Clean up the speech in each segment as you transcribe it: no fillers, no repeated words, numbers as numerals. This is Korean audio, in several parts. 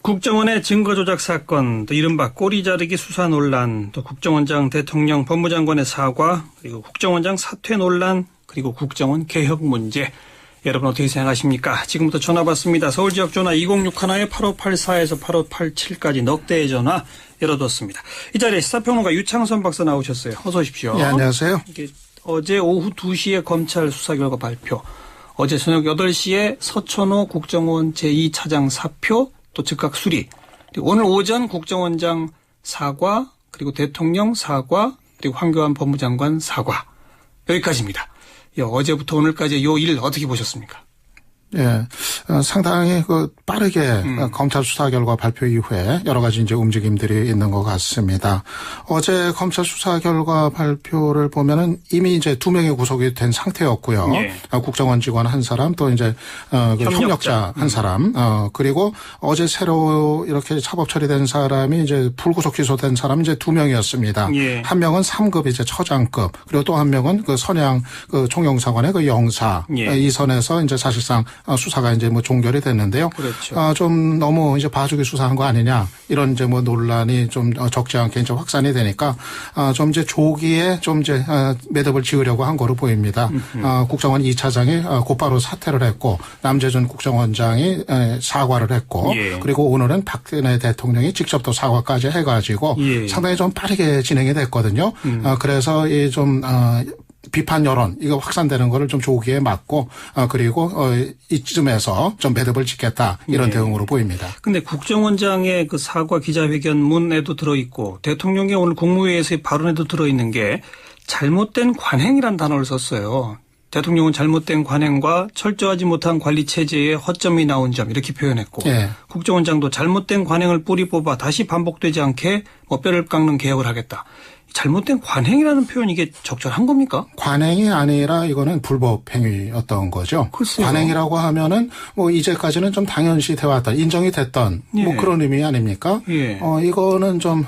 국정원의 증거조작 사건, 또 이른바 꼬리 자르기 수사 논란, 또 국정원장 대통령 법무장관의 사과, 그리고 국정원장 사퇴 논란, 그리고 국정원 개혁 문제. 여러분 어떻게 생각하십니까? 지금부터 전화 받습니다. 서울지역 전화 2061-8584에서 8587까지 넉 대의 전화 열어뒀습니다. 이 자리에 시사평론가 유창선 박사 나오셨어요. 어서 오십시오. 네, 안녕하세요. 어제 오후 2시에 검찰 수사 결과 발표, 어제 저녁 8시에 서천호 국정원 제2차장 사표, 또 즉각 수리, 그리고 오늘 오전 국정원장 사과, 그리고 대통령 사과, 그리고 황교안 법무장관 사과. 여기까지입니다. 어제부터 오늘까지 요 일 어떻게 보셨습니까? 예, 상당히 빠르게 검찰 수사 결과 발표 이후에 여러 가지 이제 움직임들이 있는 것 같습니다. 어제 검찰 수사 결과 발표를 보면은 이미 이제 2명이 구속이 된 상태였고요. 예. 국정원 직원 한 사람, 또 이제 협력자 한 사람, 그리고 어제 새로 이렇게 차법 처리된 사람이 이제 불구속 기소된 사람이 이제 2명이었습니다. 예. 한 명은 3급 이제 처장급, 그리고 또 한 명은 선양 총영사관의 영사. 예. 이 선에서 이제 사실상 수사가 이제 종결이 됐는데요. 그렇죠. 좀 너무 이제 봐주기 수사한 거 아니냐, 이런 이제 논란이 좀 적지 않게 이제 확산이 되니까 좀 이제 조기에 좀 이제 매듭을 지으려고 한 거로 보입니다. 국정원 2차장이 곧바로 사퇴를 했고, 남재준 국정원장이 사과를 했고, 예. 그리고 오늘은 박근혜 대통령이 직접 또 사과까지 해가지고 예. 상당히 좀 빠르게 진행이 됐거든요. 그래서 이 좀 비판 여론 이거 확산되는 거를 좀 조기에 막고 그리고 이쯤에서 좀 매듭을 짓겠다, 이런 대응으로 보입니다. 근데 국정원장의 그 사과 기자회견문에도 들어있고 대통령의 오늘 국무회의에서의 발언에도 들어있는 게 잘못된 관행이라는 단어를 썼어요. 대통령은 잘못된 관행과 철저하지 못한 관리 체제에 허점이 나온 점, 이렇게 표현했고, 예. 국정원장도 잘못된 관행을 뿌리 뽑아 다시 반복되지 않게 뼈를 깎는 개혁을 하겠다. 잘못된 관행이라는 표현, 이게 적절한 겁니까? 관행이 아니라 이거는 불법 행위였던 거죠. 글쎄요. 관행이라고 하면은 이제까지는 좀 당연시 돼왔던, 인정이 됐던 예. 그런 의미 아닙니까? 예. 이거는 좀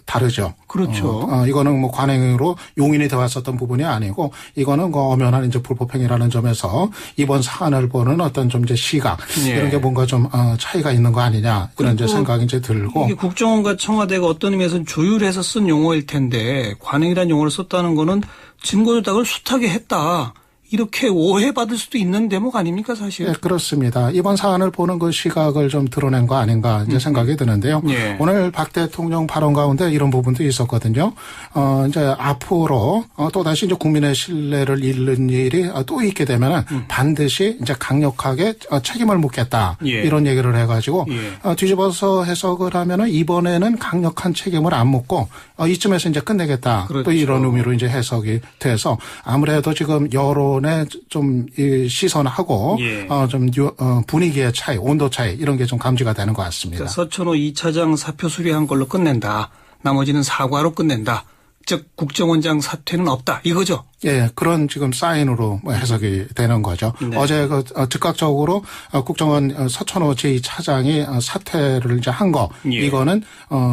다르죠. 그렇죠. 이거는 관행으로 용인이 되었었던 부분이 아니고, 이거는 엄연한 이제 불법 행위라는 점에서 이번 사안을 보는 어떤 좀 이제 시각, 예. 이런 게 뭔가 좀 차이가 있는 거 아니냐, 이런 이제 생각이 이제 들고. 이게 국정원과 청와대가 어떤 의미에서는 조율해서 쓴 용어일 텐데, 관행이라는 용어를 썼다는 거는 증거조작을 숱하게 했다, 이렇게 오해받을 수도 있는 대목 아닙니까, 사실? 네, 그렇습니다. 이번 사안을 보는 그 시각을 좀 드러낸 거 아닌가 이제 생각이 드는데요. 예. 오늘 박 대통령 발언 가운데 이런 부분도 있었거든요. 이제 앞으로 또다시 이제 국민의 신뢰를 잃는 일이 또 있게 되면은 반드시 이제 강력하게 책임을 묻겠다. 예. 이런 얘기를 해가지고 예. 뒤집어서 해석을 하면은 이번에는 강력한 책임을 안 묻고 이쯤에서 이제 끝내겠다. 그렇죠. 또 이런 의미로 이제 해석이 돼서 아무래도 지금 여론의 좀 시선하고 예. 좀 분위기의 차이, 온도 차이, 이런 게 좀 감지가 되는 것 같습니다. 그러니까 서천호 2차장 사표 수리한 걸로 끝낸다, 나머지는 사과로 끝낸다, 즉 국정원장 사퇴는 없다, 이거죠? 예, 그런 지금 사인으로 해석이 되는 거죠. 네. 어제 즉각적으로 국정원 서천호 제2차장이 사퇴를 이제 한 거, 예. 이거는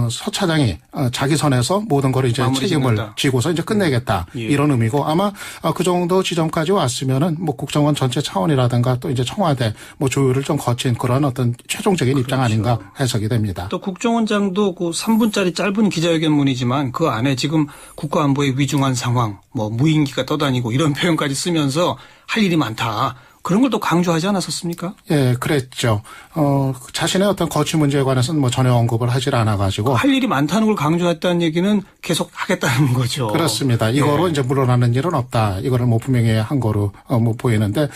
서 차장이 자기 선에서 모든 걸 이제 마무리 책임을 짓는다. 지고서 이제 끝내겠다, 예. 이런 의미고, 아마 그 정도 지점까지 왔으면은 국정원 전체 차원이라든가 또 이제 청와대 조율을 좀 거친 그런 어떤 최종적인 입장 그렇죠. 아닌가 해석이 됩니다. 또 국정원장도 그 3분짜리 짧은 기자회견문이지만 그 안에 지금 국가안보의 위중한 상황, 무인기가 떠다니고 이런 표현까지 쓰면서 할 일이 많다, 그런 걸 또 강조하지 않았었습니까? 예, 그랬죠. 자신의 어떤 거취 문제에 관해서는 전혀 언급을 하질 않아가지고. 할 일이 많다는 걸 강조했다는 얘기는 계속 하겠다는 거죠. 그렇습니다. 이거로 예. 이제 물러나는 일은 없다, 이거를 분명히 한 거로 보이는데,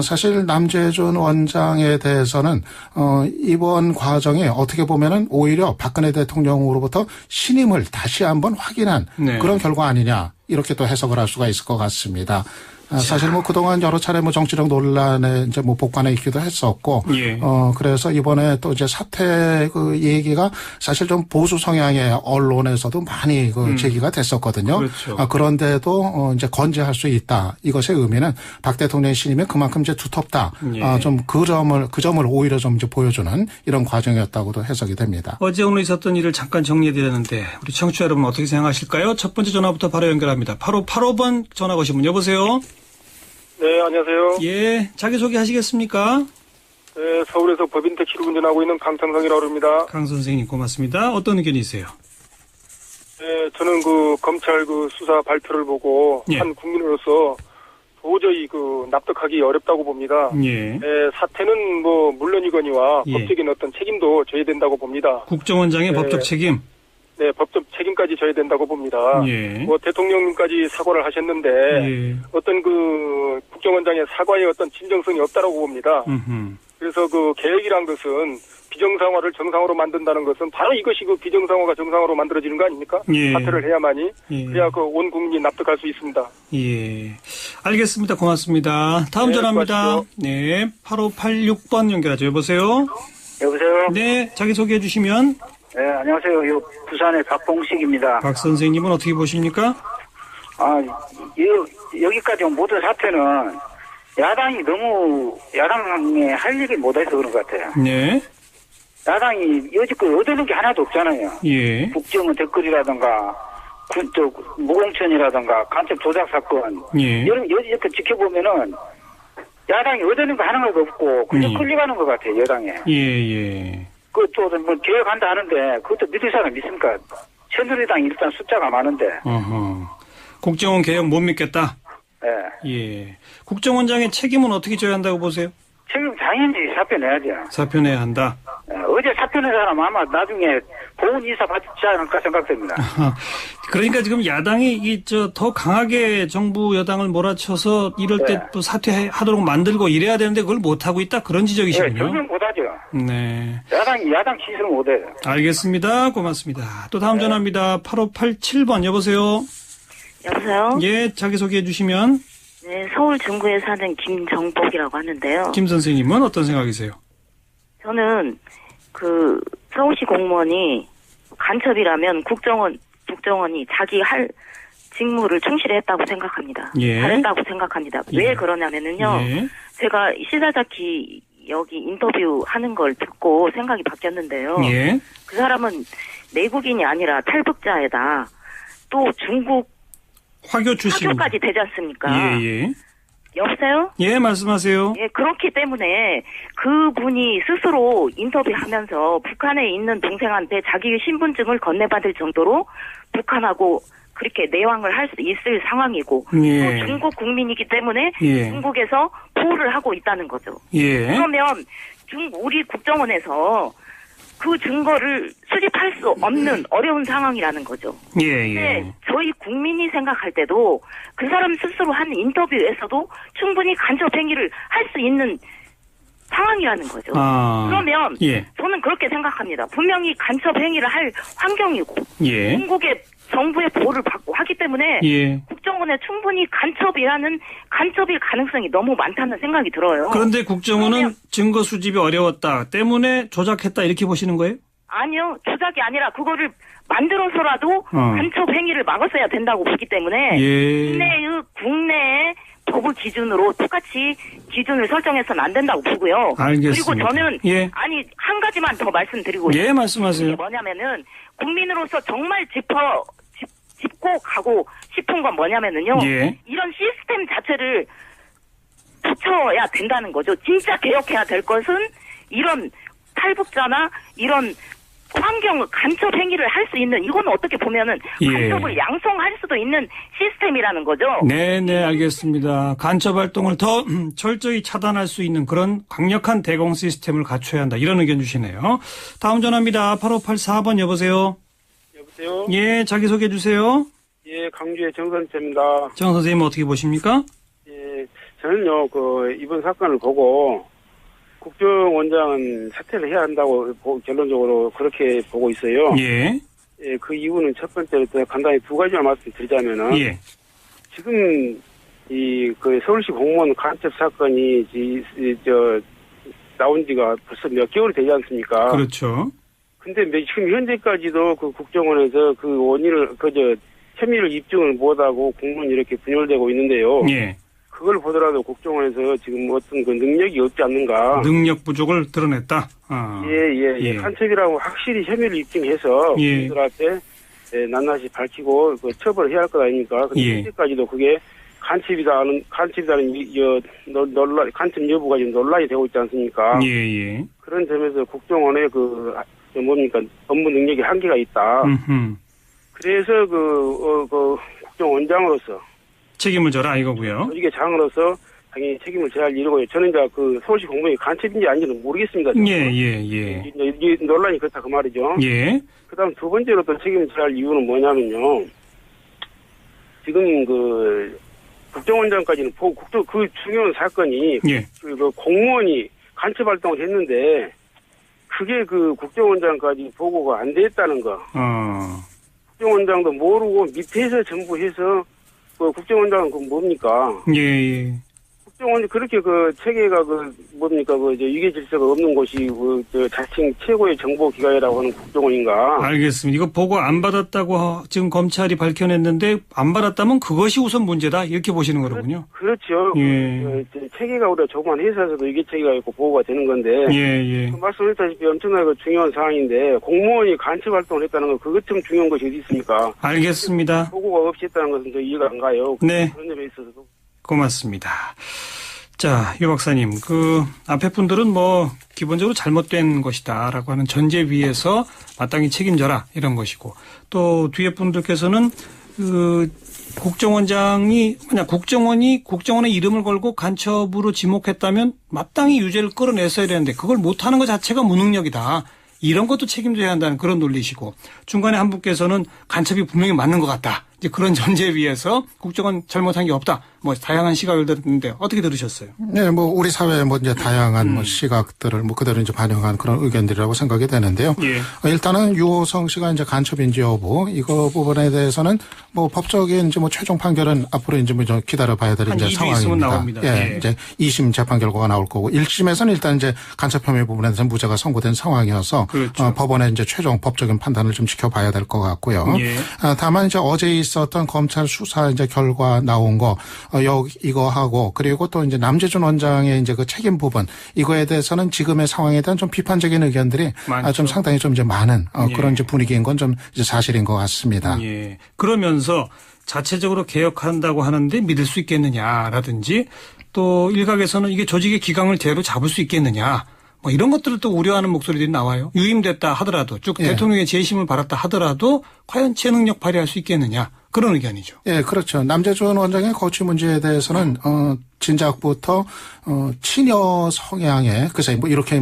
사실 남재준 원장에 대해서는 이번 과정에 어떻게 보면은 오히려 박근혜 대통령으로부터 신임을 다시 한번 확인한 네. 그런 결과 아니냐, 이렇게 또 해석을 할 수가 있을 것 같습니다. 사실 그동안 여러 차례 정치적 논란에 이제 복관해 있기도 했었고, 예. 그래서 이번에 또 이제 사퇴 얘기가 사실 좀 보수 성향의 언론에서도 많이 제기가 됐었거든요. 그렇죠. 그런데도 이제 건재할 수 있다. 이것의 의미는 박 대통령의 신임이 그만큼 이제 두텁다. 예. 좀 그 점을 오히려 좀 이제 보여주는 이런 과정이었다고도 해석이 됩니다. 어제 오늘 있었던 일을 잠깐 정리해드렸는데 우리 청취자 여러분 어떻게 생각하실까요? 첫 번째 전화부터 바로 연결합니다. 8585번 전화 거신 분, 여보세요? 네, 안녕하세요. 예, 자기소개 하시겠습니까? 네, 서울에서 법인 택시를 운전하고 있는 강창성이라고 합니다. 강 선생님 고맙습니다. 어떤 의견이세요? 네, 저는 그 검찰 그 수사 발표를 보고 예. 한 국민으로서 도저히 그 납득하기 어렵다고 봅니다. 예. 네, 사태는 뭐 물론이거니와 예. 법적인 어떤 책임도 져야 된다고 봅니다. 국정원장의 네. 법적 책임. 네, 법적 책임까지 져야 된다고 봅니다. 예. 뭐 대통령님까지 사과를 하셨는데 예. 어떤 그 국정원장의 사과에 어떤 진정성이 없다라고 봅니다. 음흠. 그래서 그 계획이란 것은 비정상화를 정상으로 만든다는 것은 바로 이것이 그 비정상화가 정상화로 만들어지는 거 아닙니까? 예. 사퇴를 해야만이 예. 그래야 그 온 국민이 납득할 수 있습니다. 예. 알겠습니다. 고맙습니다. 다음 네, 전화입니다. 수고하십시오. 네. 8586번 연결하죠. 여보세요? 여보세요? 네. 자기소개해 주시면. 네, 안녕하세요. 부산의 박봉식입니다. 박 선생님은 어떻게 보십니까? 여기까지 온 모든 사태는 야당이 너무 야당에 할 얘기 못해서 그런 것 같아요. 네. 야당이 여지껏 얻어낸 게 하나도 없잖아요. 예. 국정원 댓글이라든가 무공천이라든가 간첩 조작 사건 예. 여지껏 지켜보면은 야당이 얻어낸 거 하나도 없고 그냥 끌려가는 것 같아요. 여당에. 예. 그또뭐 개혁한다 하는데 그것도 믿을 사람 믿습니까? 새누리당이 일단 숫자가 많은데. 어허. 국정원 개혁 못 믿겠다? 예. 예. 국정원장의 책임은 어떻게 져야 한다고 보세요? 책임 당연히 사표 내야죠. 사표 내야 한다. 어제 사표 낸 사람 아마 나중에 보훈 이사 받지 않을까 생각됩니다. 그러니까 지금 야당이 더 강하게 정부 여당을 몰아쳐서 이럴 때 또 사퇴하도록 만들고 이래야 되는데 그걸 못하고 있다 그런 예, 지적이시군요. 전혀 못하죠. 네. 야당 기술 못해요. 알겠습니다. 고맙습니다. 또 다음 전화입니다. 8587번 여보세요. 여보세요? 예, 자기소개해 주시면. 네, 서울 중구에 사는 김정복이라고 하는데요. 김 선생님은 어떤 생각이세요? 저는 서울시 공무원이 간첩이라면 국정원이 자기 할 직무를 충실히 했다고 생각합니다. 예. 잘했다고 생각합니다. 예. 왜 그러냐면은요. 예. 제가 시사자키 여기 인터뷰 하는 걸 듣고 생각이 바뀌었는데요. 예. 그 사람은 내국인이 아니라 탈북자에다 또 중국 화교 출신. 학교까지 되지 않습니까? 예. 여보세요? 예, 말씀하세요. 예, 그렇기 때문에 그분이 스스로 인터뷰하면서 북한에 있는 동생한테 자기 신분증을 건네받을 정도로 북한하고 그렇게 내왕을 할 수 있을 상황이고 예. 또 중국 국민이기 때문에 예. 중국에서 보호를 하고 있다는 거죠. 예. 그러면 우리 국정원에서 그 증거를 수집할 수 없는 어려운 상황이라는 거죠. 예. 근데 저희 국민이 생각할 때도 그 사람 스스로 한 인터뷰에서도 충분히 간접 행위를 할 수 있는 상황이라는 거죠. 그러면 예. 저는 그렇게 생각합니다. 분명히 간첩 행위를 할 환경이고 예. 중국의 정부의 보호를 받고 하기 때문에 예. 국정원에 충분히 간첩일 가능성이 너무 많다는 생각이 들어요. 그런데 국정원은 그러면- 증거 수집이 어려웠다 때문에 조작했다 이렇게 보시는 거예요? 아니요. 조작이 아니라 그거를 만들어서라도 간첩 행위를 막았어야 된다고 보기 때문에 예. 국내의 법을 기준으로 똑같이 기준을 설정해서는 안 된다고 보고요. 알겠습니다. 그리고 저는 예. 한 가지만 더 말씀드리고 예, 말씀하세요. 이게 뭐냐면은 국민으로서 정말 짚고 가고 싶은 건 뭐냐면은요. 예. 이런 시스템 자체를 붙여야 된다는 거죠. 진짜 개혁해야 될 것은 이런 탈북자나 이런 간첩 행위를 할 수 있는 이건 어떻게 보면은 예. 간첩을 양성할 수도 있는 시스템이라는 거죠. 네, 알겠습니다. 간첩 활동을 더 철저히 차단할 수 있는 그런 강력한 대공 시스템을 갖춰야 한다. 이런 의견 주시네요. 다음 전화입니다. 8584번 여보세요. 여보세요? 예, 자기소개해 주세요. 예, 강주의 정선태입니다. 정 선생님 어떻게 보십니까? 예, 저는요, 이번 사건을 보고 국정원장은 사퇴를 해야 한다고 결론적으로 그렇게 보고 있어요. 예. 예, 그 이유는 첫 번째로 간단히 두 가지만 말씀드리자면은 예. 지금 그 서울시 공무원 간첩 사건이 나온 지가 벌써 몇 개월이 되지 않습니까? 그렇죠. 근데 지금 현재까지도 그 국정원에서 그 원인을 혐의를 입증을 못하고 공무원이 이렇게 분열되고 있는데요. 예. 그걸 보더라도 국정원에서 지금 어떤 그 능력이 없지 않는가. 능력 부족을 드러냈다. 예. 간첩이라고 확실히 혐의를 입증해서 국민들한테 낱낱이 밝히고 처벌을 해야 할 것 아닙니까? 근데 예. 현재까지도 그게 간첩이라는 논란, 간첩 여부가 지금 논란이 되고 있지 않습니까? 예, 예. 그런 점에서 국정원의 업무 능력이 한계가 있다. 그래서 국정원장으로서 책임을 져라 이거고요. 조직의 장으로서 당연히 책임을 져야 할 일이고요. 저는 이제 서울시 공무원이 간첩인지 아닌지는 모르겠습니다. 예. 이 논란이 그렇다 그 말이죠. 예. 그다음 두 번째로 또 책임을 져야 할 이유는 뭐냐면요. 지금 국정원장까지는 그 중요한 사건이 예. 그 공무원이 간첩 활동을 했는데 그게 국정원장까지 보고가 안 됐다는 거. 국정원장도 모르고 밑에서 전부 해서 국정원장은 뭡니까? 예. 국정원이 그렇게 체계가 유계 질서가 없는 곳이 자칭 최고의 정보 기관이라고 하는 국정원인가? 알겠습니다. 이거 보고 안 받았다고 지금 검찰이 밝혀냈는데 안 받았다면 그것이 우선 문제다 이렇게 보시는 거로군요. 그렇죠. 예. 체계가 우리가 조그만 회사에서도 유계 체계가 있고 보고가 되는 건데. 예. 말씀하셨다시피 엄청나게 중요한 사항인데 공무원이 간첩 활동을 했다는 건 그것처럼 중요한 것이 어디 있습니까? 알겠습니다. 보고가 없이 했다는 것은 저 이해가 안 가요. 네. 그런 점에 있어서도. 고맙습니다. 자, 유 박사님, 앞에 분들은 기본적으로 잘못된 것이다라고 하는 전제 위에서 마땅히 책임져라 이런 것이고, 또 뒤에 분들께서는 만약 국정원의 이름을 걸고 간첩으로 지목했다면 마땅히 유죄를 끌어냈어야 되는데 그걸 못하는 것 자체가 무능력이다. 이런 것도 책임져야 한다는 그런 논리시고, 중간에 한 분께서는 간첩이 분명히 맞는 것 같다. 이제 그런 전제 위에서 국정원 잘못한 게 없다. 다양한 시각을 듣는데 어떻게 들으셨어요? 네, 우리 사회에 이제 다양한 시각들을 그대로 이제 반영한 그런 의견들이라고 생각이 되는데요. 예. 일단은 유호성 씨가 이제 간첩인지 여부 이거 부분에 대해서는 법적인 이제 최종 판결은 앞으로 이제 기다려 봐야 될 이제 상황입니다. 나옵니다. 예, 이제 2심 재판 결과가 나올 거고 1심에서는 일단 이제 간첩 혐의 부분에 대해서 무죄가 선고된 상황이어서 그렇죠. 법원의 이제 최종 법적인 판단을 좀 지켜봐야 될 것 같고요. 예. 다만 이제 어제 있었던 검찰 수사 이제 결과 나온 거 이거 하고 그리고 또 이제 남재준 원장의 이제 그 책임 부분 이거에 대해서는 지금의 상황에 대한 좀 비판적인 의견들이 많죠. 좀 상당히 좀 이제 많은 예. 그런 이제 분위기인 건 좀 이제 사실인 것 같습니다. 예. 그러면서 자체적으로 개혁한다고 하는데 믿을 수 있겠느냐라든지 또 일각에서는 이게 조직의 기강을 제대로 잡을 수 있겠느냐. 이런 것들을 또 우려하는 목소리들이 나와요. 유임됐다 하더라도 쭉 예. 대통령의 재심을 받았다 하더라도 과연 제 능력 발휘할 수 있겠느냐. 그런 의견이죠. 예, 그렇죠. 남재준 원장의 거취 문제에 대해서는 진작부터 친여 성향의 글쎄 이렇게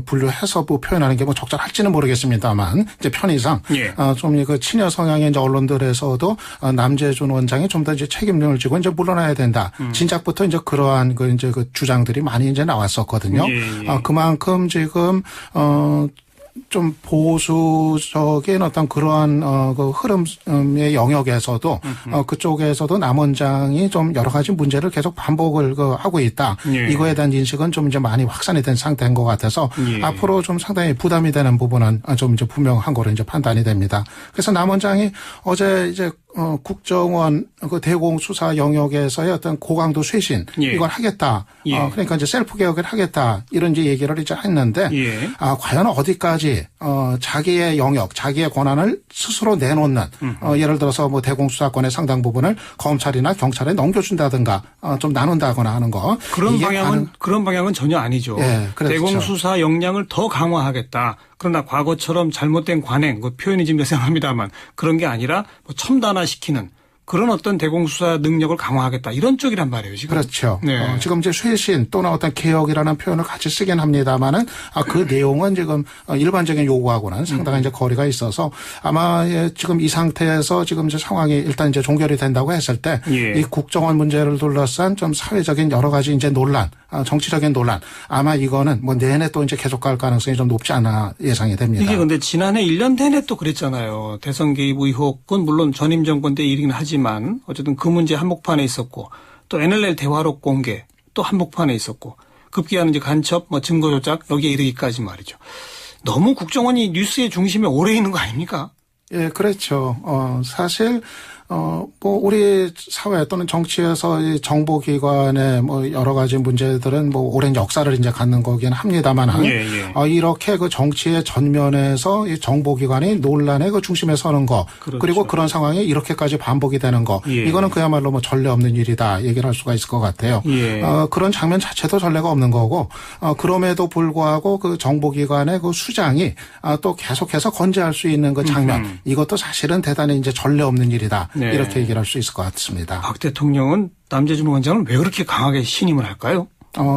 분류해서 표현하는 게 적절할지는 모르겠습니다만 이제 편의상 예. 좀 그 친여 성향의 이제 언론들에서도 남재준 원장이 좀 더 이제 책임을 지고 이제 물러나야 된다. 진작부터 이제 그러한 그 주장들이 많이 이제 나왔었거든요. 예. 그만큼 지금 좀 보수적인 어떤 그러한 그 흐름의 영역에서도 그쪽에서도 남 원장이 좀 여러 가지 문제를 계속 반복을 하고 있다. 예. 이거에 대한 인식은 좀 이제 많이 확산이 된 상태인 것 같아서 예. 앞으로 좀 상당히 부담이 되는 부분은 좀 이제 분명한 거로 이제 판단이 됩니다. 그래서 남 원장이 어제 이제 국정원 그 대공 수사 영역에서의 어떤 고강도 쇄신 예. 이걸 하겠다. 예. 그러니까 이제 셀프 개혁을 하겠다. 이런 이제 얘기를 이제 했는데 예. 과연 어디까지 자기의 영역, 자기의 권한을 스스로 내놓는 예를 들어서 대공 수사권의 상당 부분을 검찰이나 경찰에 넘겨준다든가 좀 나눈다거나 하는 거 그런 방향은 전혀 아니죠. 예, 그렇죠. 대공 수사 역량을 더 강화하겠다. 그러나 과거처럼 잘못된 관행, 그 표현이 좀 이상합니다만 그런 게 아니라 내용은 지금 일반적인 요구하고는 상당히 이제 거리가 있어서 아마 지금 이 상태에서 지금 이제 상황이 일단 이제 종결이 된다고 했을 때 이 국정원 문제를 둘러싼 좀 사회적인 여러 가지 이제 논란, 정치적인 논란 아마 이거는 내내 또 이제 계속 갈 가능성이 좀 높지 않아 예상이 됩니다. 이게 근데 지난해 1년 내내 또 그랬잖아요. 대선 개입 의혹은 물론 전임 정권 때 일이긴 하지만 어쨌든 그 문제 한복판에 있었고 또 NLL 대화록 공개 또 한복판에 있었고 급기야는 이제 간첩 증거 조작 여기에 이르기까지 말이죠. 너무 국정원이 뉴스의 중심에 오래 있는 거 아닙니까? 예, 그렇죠. 사실 뭐, 우리 사회 또는 정치에서 이 정보기관의 뭐, 여러 가지 문제들은 뭐, 오랜 역사를 이제 갖는 거긴 합니다만, 예. 이렇게 그 정치의 전면에서 이 정보기관이 논란의 그 중심에 서는 거, 그렇죠. 그리고 그런 상황이 이렇게까지 반복이 되는 거, 예. 이거는 그야말로 뭐, 전례 없는 일이다, 얘기를 할 수가 있을 것 같아요. 예. 그런 장면 자체도 전례가 없는 거고, 그럼에도 불구하고 그 정보기관의 그 수장이 또 계속해서 건재할 수 있는 그 장면, 이것도 사실은 대단히 이제 전례 없는 일이다. 네. 이렇게 얘기를 할 수 있을 것 같습니다. 박 대통령은 남재준 원장을 왜 그렇게 강하게 신임을 할까요?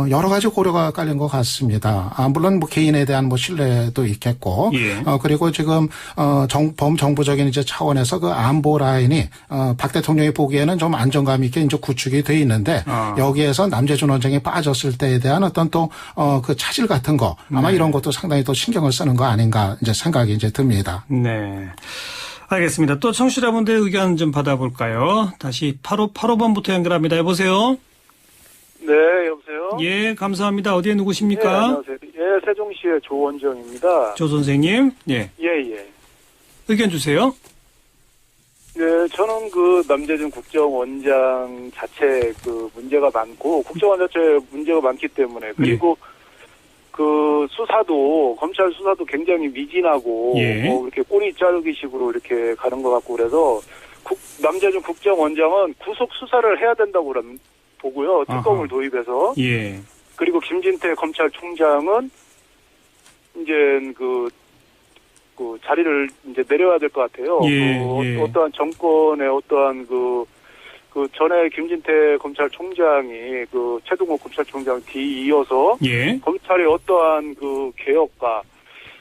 여러 가지 고려가 깔린 것 같습니다. 물론 뭐 개인에 대한 뭐 신뢰도 있겠고, 예. 그리고 지금, 범정부적인 이제 차원에서 그 안보 라인이, 박 대통령이 보기에는 좀 안정감 있게 이제 구축이 돼 있는데, 여기에서 남재준 원장이 빠졌을 때에 대한 어떤 또, 그 차질 같은 거, 아마 이런 것도 상당히 또 신경을 쓰는 거 아닌가 이제 생각이 이제 듭니다. 네. 알겠습니다. 또 청취자분들의 의견 좀 받아볼까요? 다시 8585번부터 연결합니다. 여보세요? 네, 여보세요? 예, 감사합니다. 어디에 예, 누구십니까? 안녕하세요. 예, 세종시의 조원정입니다. 조 선생님. 예. 예. 의견 주세요. 네, 저는 그 남재준 국정원장 자체 그 문제가 많고, 국정원 자체 문제가 많기 때문에, 그리고 그 수사도, 검찰 수사도 굉장히 미진하고, 예. 뭐 이렇게 꼬리 자르기식으로 이렇게 가는 것 같고, 그래서 남재준 국정원장은 구속 수사를 해야 된다고 보고요. 특검을 아하. 도입해서. 예. 그리고 김진태 검찰총장은 이제 그 자리를 이제 내려야 될 것 같아요. 예. 어떠한 정권의 어떠한 그 전에 김진태 검찰총장이 그 최동호 검찰총장 뒤이어서 예. 검찰의 어떠한 그 개혁과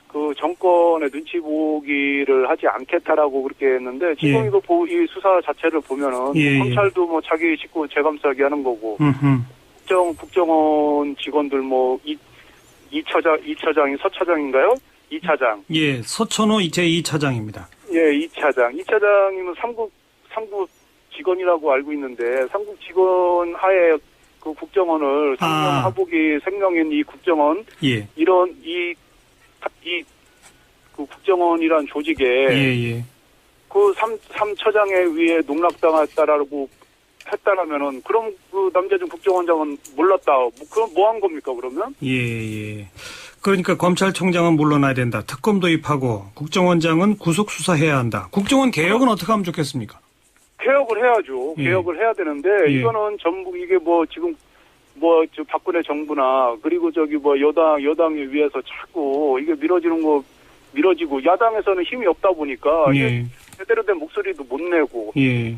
그 정권의 눈치 보기를 하지 않겠다라고 그렇게 했는데 지금 예. 이거 이 수사 자체를 보면은 예. 검찰도 뭐 자기 식구 재감싸기 하는 거고 국정원 직원들 뭐 이차장이 서차장인가요? 2차장. 예, 서천호 제2차장입니다. 예, 2차장. 2차장이면 3국 직원이라고 알고 있는데 3국 직원 하에 그 국정원을 생명하복이 생명인 이 국정원 예. 이런 그 국정원이란 조직에 예. 그 3처장에 의해 농락당했다라고 했다라면은 그럼 그 남재준 국정원장은 몰랐다. 그럼 뭐 한 겁니까 그러면? 예. 그러니까 검찰총장은 물러나야 된다. 특검 도입하고 국정원장은 구속 수사해야 한다. 국정원 개혁은 어떻게 하면 좋겠습니까? 개혁을 해야죠. 예. 개혁을 해야 되는데 예. 이거는 전부 이게 뭐 지금 뭐 저 박근혜 정부나 그리고 저기 뭐 여당에 의해서 자꾸 이게 밀어지고 야당에서는 힘이 없다 보니까 예. 이게 제대로 된 목소리도 못 내고 예.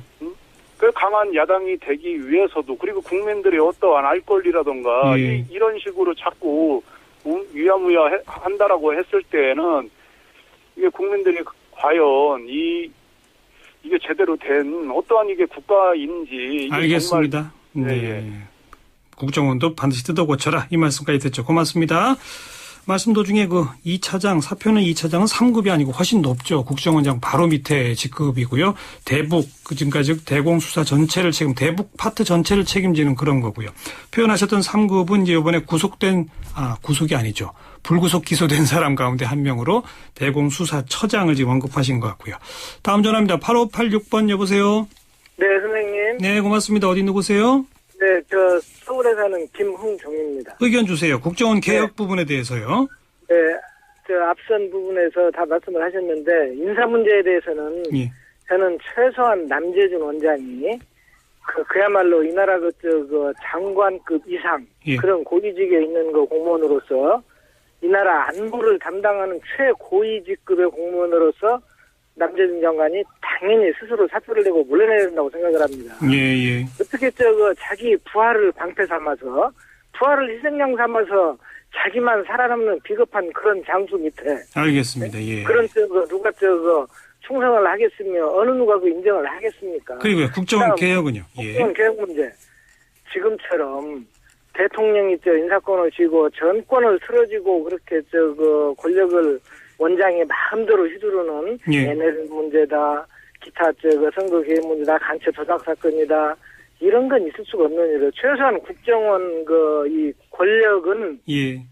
그 강한 야당이 되기 위해서도 그리고 국민들의 어떠한 알 권리라던가 예. 이런 식으로 자꾸 위야무야 한다라고 했을 때는 이게 국민들이 과연 이게 제대로 된 어떠한 이게 국가인지 이게 알겠습니다. 정말, 네. 예. 국정원도 반드시 뜯어 고쳐라. 이 말씀까지 듣죠. 고맙습니다. 말씀 도중에 그 2차장, 사표는 2차장은 3급이 아니고 훨씬 높죠. 국정원장 바로 밑에 직급이고요. 대북, 지금까지 대공수사 전체를 대북 파트 전체를 책임지는 그런 거고요. 표현하셨던 3급은 이제 이번에 구속이 아니죠. 불구속 기소된 사람 가운데 한 명으로 대공수사처장을 지금 언급하신 것 같고요. 다음 전화입니다. 8586번 여보세요. 네, 선생님. 네, 고맙습니다. 어디 누구세요? 네, 저 서울에 사는 김흥종입니다. 의견 주세요. 국정원 개혁 부분에 대해서요. 네, 저 앞선 부분에서 다 말씀을 하셨는데 인사 문제에 대해서는 예. 저는 최소한 남재준 원장이 그야말로 이 나라 그 장관급 이상 예. 그런 고위직에 있는 그 공무원으로서 이 나라 안보를 담당하는 최고위 직급의 공무원으로서 남재준 장관이 당연히 스스로 사표를 내고 물러나야 된다고 생각을 합니다. 예. 어떻게 자기 부하를 방패 삼아서 부하를 희생양 삼아서 자기만 살아남는 비겁한 그런 장수 밑에 알겠습니다. 예. 그런 누가 충성을 하겠으며 어느 누가 그 인정을 하겠습니까? 그리고요. 국정원 개혁은요. 예. 국정원 개혁 문제 지금처럼 대통령이 인사권을 쥐고 전권을 틀어지고 그렇게 권력을 원장의 마음대로 휘두르는 예. NL 문제다, 기타 선거 개입 문제다, 간첩 조작 사건이다 이런 건 있을 수가 없는 일이에요. 최소한 국정원 이 권력은 예.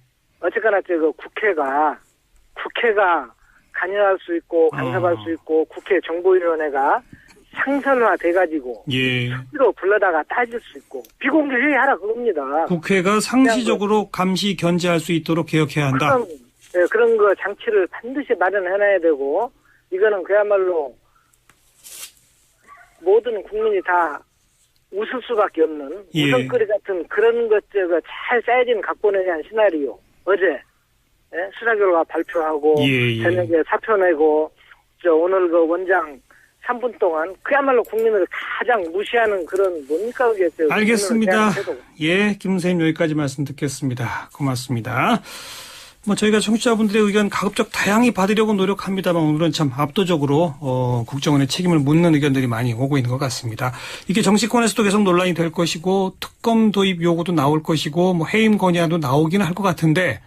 어쨌거나 국회가 관여할 수 있고 간섭할 수 있고 국회 정보위원회가 상선화 돼가지고 예. 로 불러다가 따질 수 있고 비공개 회의하라 그겁니다. 국회가 상시적으로 감시 견제할 수 있도록 개혁해야 한다. 그런 거 장치를 반드시 마련해놔야 되고 이거는 그야말로 모든 국민이 다 웃을 수밖에 없는 예. 웃음거리 같은 그런 것들을 잘 쌓여진 각본에 대한 시나리오. 어제 수사 결과 발표하고 예. 저녁에 사표 내고 오늘 그 원장 3분 동안 그야말로 국민을 가장 무시하는 그런 뭡니까 그게. 알겠습니다. 예, 김 선생님 여기까지 말씀 듣겠습니다. 고맙습니다. 저희가 청취자분들의 의견 가급적 다양히 받으려고 노력합니다만 오늘은 참 압도적으로 국정원의 책임을 묻는 의견들이 많이 오고 있는 것 같습니다. 이게 정치권에서도 계속 논란이 될 것이고 특검 도입 요구도 나올 것이고 해임 건의안도 나오기는 할 것 같은데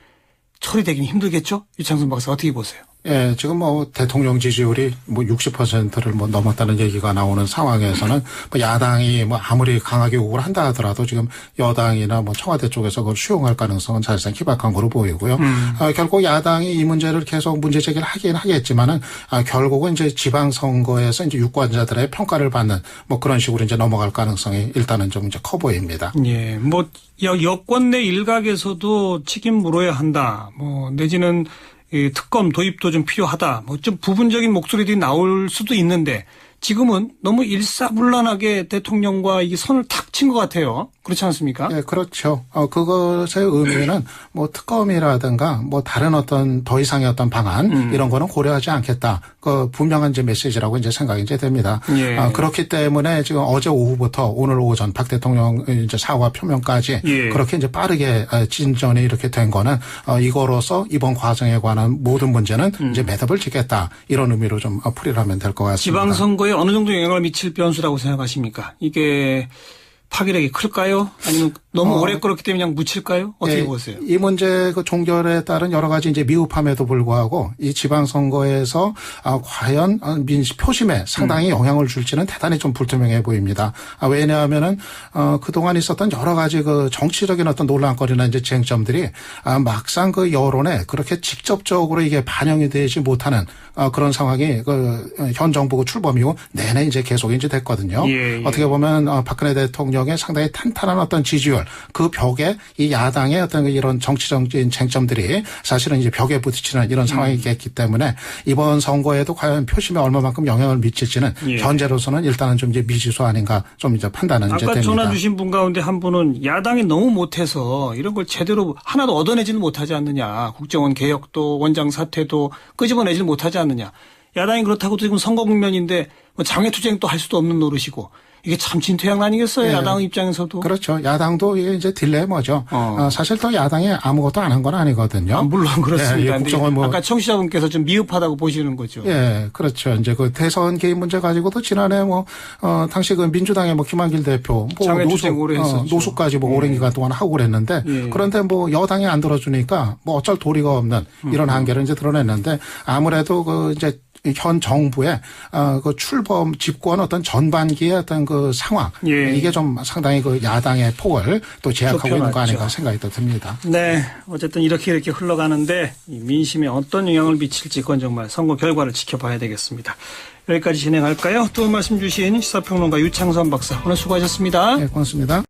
처리되긴 힘들겠죠? 유창순 박사 어떻게 보세요? 예, 지금 대통령 지지율이 60%를 넘었다는 얘기가 나오는 상황에서는 야당이 아무리 강하게 요구를 한다 하더라도 지금 여당이나 청와대 쪽에서 그걸 수용할 가능성은 사실상 희박한 거로 보이고요. 결국 야당이 이 문제를 계속 문제 제기를 하긴 하겠지만은 결국은 이제 지방선거에서 이제 유권자들의 평가를 받는 그런 식으로 이제 넘어갈 가능성이 일단은 좀 이제 커 보입니다. 예, 여권 내 일각에서도 책임 물어야 한다. 내지는 이 특검 도입도 좀 필요하다. 좀 부분적인 목소리들이 나올 수도 있는데 지금은 너무 일사불란하게 대통령과 이 선을 탁 친 것 같아요. 그렇지 않습니까? 예, 그렇죠. 그것의 의미는 특검이라든가 다른 어떤 더 이상의 어떤 방안 이런 거는 고려하지 않겠다. 그 분명한 이제 메시지라고 이제 생각이 이제 됩니다. 예. 그렇기 때문에 지금 어제 오후부터 오늘 오전 박 대통령 이제 사과 표명까지 예. 그렇게 이제 빠르게 진전이 이렇게 된 거는 이거로서 이번 과정에 관한 모든 문제는 이제 매듭을 짓겠다. 이런 의미로 좀 풀이를 하면 될 것 같습니다. 지방선거에 어느 정도 영향을 미칠 변수라고 생각하십니까? 이게 파괴력이 클까요? 아니면 너무 오래 끌었기 때문에 그냥 묻힐까요? 어떻게 보세요? 이 문제 그 종결에 따른 여러 가지 이제 미흡함에도 불구하고 이 지방선거에서 과연 표심에 상당히 영향을 줄지는 대단히 좀 불투명해 보입니다. 왜냐하면은 그동안 있었던 여러 가지 그 정치적인 어떤 논란거리나 이제 쟁점들이 막상 그 여론에 그렇게 직접적으로 이게 반영이 되지 못하는 그런 상황이 그 현 정부 출범 이후 내내 이제 계속 이제 됐거든요. 예. 어떻게 보면 박근혜 대통령의 상당히 탄탄한 어떤 지지율 그 벽에 이 야당의 어떤 이런 정치적인 쟁점들이 사실은 이제 벽에 부딪히는 이런 상황이겠기 때문에 이번 선거에도 과연 표심에 얼마만큼 영향을 미칠지는 예. 현재로서는 일단은 좀 이제 미지수 아닌가 좀 이제 판단은 이제 됩니다. 아까 전화 주신 분 가운데 한 분은 야당이 너무 못해서 이런 걸 제대로 하나도 얻어내지는 못하지 않느냐. 국정원 개혁도 원장 사퇴도 끄집어내지는 못하지 않느냐. 야당이 그렇다고 지금 선거 국면인데 장외투쟁도 할 수도 없는 노릇이고 이게 참 진퇴양 아니겠어요? 네. 야당 입장에서도. 그렇죠. 야당도 이게 이제 딜레마죠. 사실 또 야당이 아무것도 안 한 건 아니거든요. 물론 그렇습니다. 예, 국정원 아까 청취자분께서 좀 미흡하다고 보시는 거죠. 예, 그렇죠. 이제 그 대선 개입 문제 가지고도 지난해 당시 그 민주당의 김한길 대표 장외투쟁 오래 했었죠. 노숙까지 오랜 기간 동안 하고 그랬는데 그런데 여당이 안 들어주니까 어쩔 도리가 없는 이런 한계를 이제 드러냈는데 아무래도 그 이제 현 정부의 그 출범 집권 어떤 전반기의 어떤 그 상황 이게 좀 상당히 그 야당의 폭을 또 제약하고 있는 거 아닌가 생각이 또 듭니다. 네, 어쨌든 이렇게 흘러가는데 이 민심에 어떤 영향을 미칠지 그건 정말 선거 결과를 지켜봐야 되겠습니다. 여기까지 진행할까요? 또 말씀 주신 시사평론가 유창선 박사 오늘 수고하셨습니다. 네, 고맙습니다.